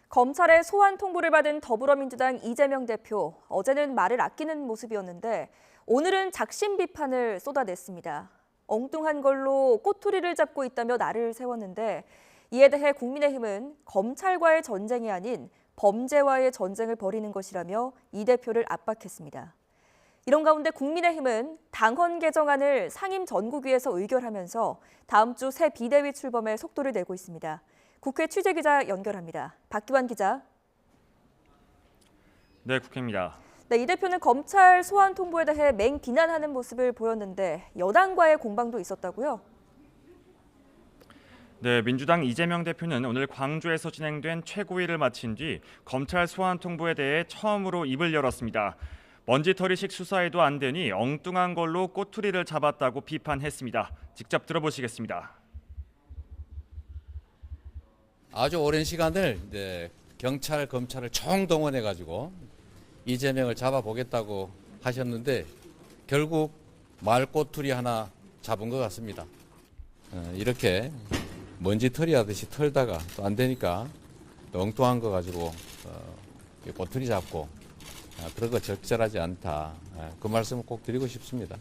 검찰의 소환 통보를 받은 더불어민주당 이재명 대표, 어제는 말을 아끼는 모습이었는데 오늘은 작심 비판을 쏟아냈습니다. 엉뚱한 걸로 꼬투리를 잡고 있다며 날을 세웠는데 이에 대해 국민의힘은 검찰과의 전쟁이 아닌 범죄와의 전쟁을 벌이는 것이라며 이 대표를 압박했습니다. 이런 가운데 국민의힘은 당헌 개정안을 상임 전국위에서 의결하면서 다음 주 새 비대위 출범에 속도를 내고 있습니다. 국회 취재기자 연결합니다. 박기환 기자. 네, 국회입니다. 네, 이 대표는 검찰 소환 통보에 대해 맹비난하는 모습을 보였는데 여당과의 공방도 있었다고요? 네, 민주당 이재명 대표는 오늘 광주에서 진행된 최고위를 마친 뒤 검찰 소환 통보에 대해 처음으로 입을 열었습니다. 먼지털이식 수사에도 안 되니 엉뚱한 걸로 꼬투리를 잡았다고 비판했습니다. 직접 들어보시겠습니다. 아주 오랜 시간을 경찰, 검찰을 총동원해가지고 이재명을 잡아보겠다고 하셨는데 결국 말꼬투리 하나 잡은 것 같습니다. 이렇게 먼지털이 하듯이 털다가 또 안 되니까 또 엉뚱한 거 가지고 꼬투리 잡고 그런 거 적절하지 않다. 그 말씀을 꼭 드리고 싶습니다.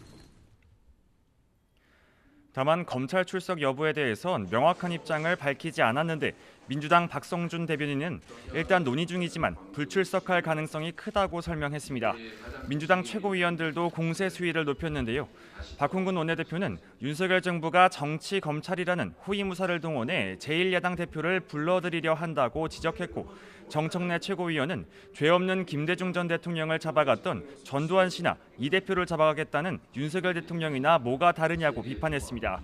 다만 검찰 출석 여부에 대해선 명확한 입장을 밝히지 않았는데 민주당 박성준 대변인은 일단 논의 중이지만 불출석할 가능성이 크다고 설명했습니다. 민주당 최고위원들도 공세 수위를 높였는데요. 박홍근 원내대표는 윤석열 정부가 정치 검찰이라는 호위무사를 동원해 제1야당 대표를 불러들이려 한다고 지적했고 정청래 최고위원은 죄 없는 김대중 전 대통령을 잡아갔던 전두환 씨나 이 대표를 잡아가겠다는 윤석열 대통령이나 뭐가 다르냐고 비판했습니다.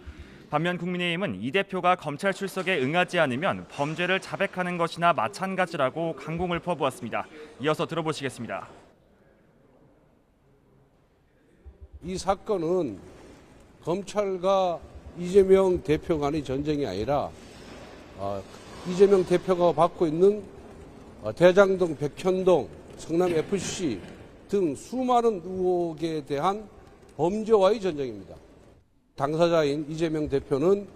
반면 국민의힘은 이 대표가 검찰 출석에 응하지 않으면 범죄를 자백하는 것이나 마찬가지라고 강공을 퍼부었습니다. 이어서 들어보시겠습니다. 이 사건은 검찰과 이재명 대표 간의 전쟁이 아니라 이재명 대표가 받고 있는 대장동, 백현동, 성남FC 등 수많은 의혹에 대한 범죄와의 전쟁입니다. 당사자인 이재명 대표는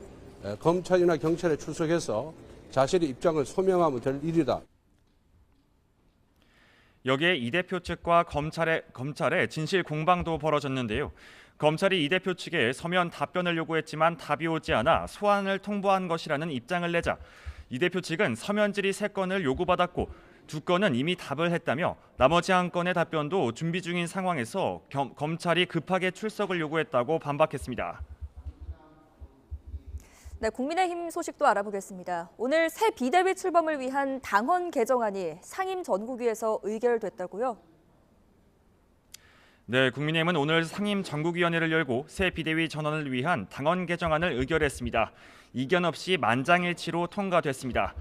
검찰이나 경찰에 출석해서 자신의 입장을 소명하면 될 일이다. 여기에 이 대표 측과 검찰의 진실 공방도 벌어졌는데요. 검찰이 이 대표 측에 서면 답변을 요구했지만 답이 오지 않아 소환을 통보한 것이라는 입장을 내자 이 대표 측은 서면 질의 3건을 요구받았고 2건은 이미 답을 했다며 나머지 1건의 답변도 준비 중인 상황에서 검찰이 급하게 출석을 요구했다고 반박했습니다. 네, 국민의힘 소식도 알아보겠습니다. 오늘 새 비대위 출범을 위한 당헌 개정안이 상임 전국위에서 의결됐다고요? 네, 국민의힘은 오늘 상임 전국위원회를 열고 새 비대위 전원을 위한 당헌 개정안을 의결했습니다. 이견 없이 만장일치로 통과됐습니다.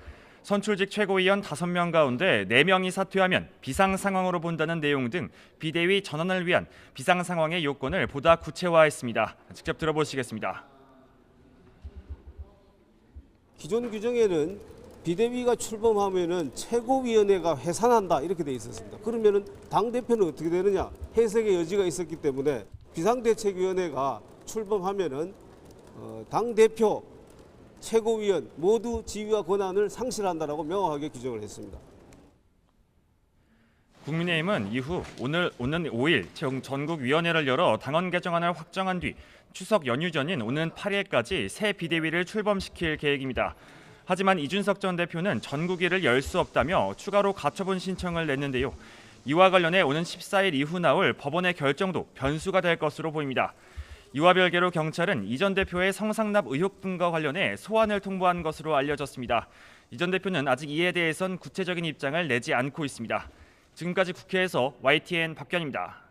선출직 최고위원 5명 가운데 4명이 사퇴하면 비상상황으로 본다는 내용 등 비대위 전원을 위한 비상상황의 요건을 보다 구체화했습니다. 직접 들어보시겠습니다. 기존 규정에는 비대위가 출범하면은 최고위원회가 해산한다 이렇게 돼 있었습니다. 그러면은 당 대표는 어떻게 되느냐 해석의 여지가 있었기 때문에 비상대책위원회가 출범하면은 당 대표, 최고위원 모두 지위와 권한을 상실한다라고 명확하게 규정을 했습니다. 국민의힘은 이후 오늘 5일 전국위원회를 열어 당헌 개정안을 확정한 뒤 추석 연휴 전인 오는 8일까지 새 비대위를 출범시킬 계획입니다. 하지만 이준석 전 대표는 전국위를 열 수 없다며 추가로 가처분 신청을 냈는데요. 이와 관련해 오는 14일 이후 나올 법원의 결정도 변수가 될 것으로 보입니다. 이와 별개로 경찰은 이 전 대표의 성상납 의혹 등과 관련해 소환을 통보한 것으로 알려졌습니다. 이 전 대표는 아직 이에 대해선 구체적인 입장을 내지 않고 있습니다. 지금까지 국회에서 YTN 박견입니다.